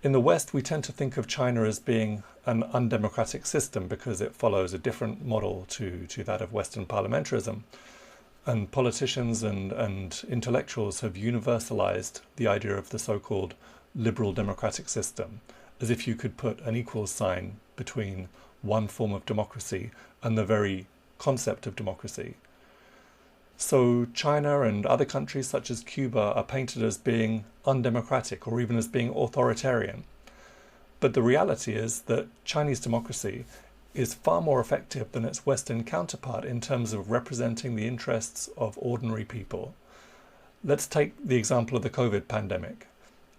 In the West, we tend to think of China as being an undemocratic system because it follows a different model to that of Western parliamentarism. And politicians and intellectuals have universalized the idea of the so-called liberal democratic system, as if you could put an equal sign between one form of democracy and the very concept of democracy. So China and other countries such as Cuba are painted as being undemocratic or even as being authoritarian. But the reality is that Chinese democracy is far more effective than its Western counterpart in terms of representing the interests of ordinary people. Let's take the example of the COVID pandemic.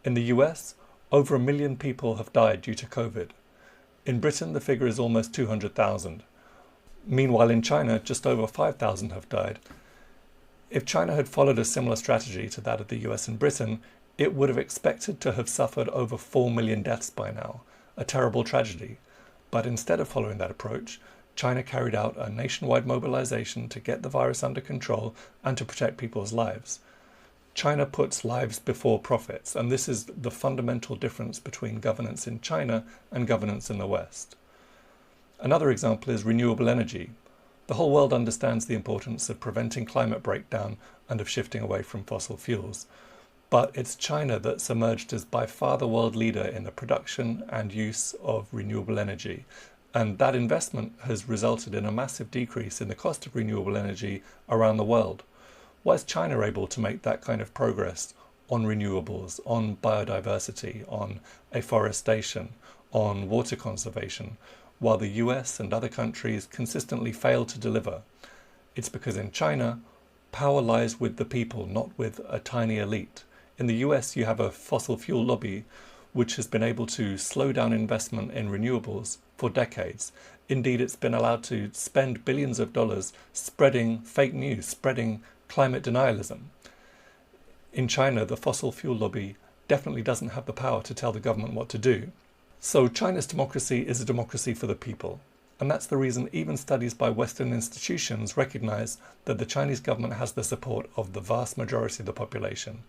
In the US, over 1 million people have died due to COVID. In Britain, the figure is almost 200,000. Meanwhile, in China, just over 5,000 have died. If China had followed a similar strategy to that of the US and Britain, it would have expected to have suffered over 4 million deaths by now, a terrible tragedy. But instead of following that approach, China carried out a nationwide mobilization to get the virus under control and to protect people's lives. China puts lives before profits, and this is the fundamental difference between governance in China and governance in the West. Another example is renewable energy. The whole world understands the importance of preventing climate breakdown and of shifting away from fossil fuels. But it's China that's emerged as by far the world leader in the production and use of renewable energy. And that investment has resulted in a massive decrease in the cost of renewable energy around the world. Why is China able to make that kind of progress on renewables, on biodiversity, on afforestation, on water conservation, while the US and other countries consistently fail to deliver? It's because in China, power lies with the people, not with a tiny elite. In the US, you have a fossil fuel lobby which has been able to slow down investment in renewables for decades. Indeed, it's been allowed to spend billions of dollars spreading fake news, spreading climate denialism. In China, the fossil fuel lobby definitely doesn't have the power to tell the government what to do. So China's democracy is a democracy for the people. And that's the reason even studies by Western institutions recognize that the Chinese government has the support of the vast majority of the population.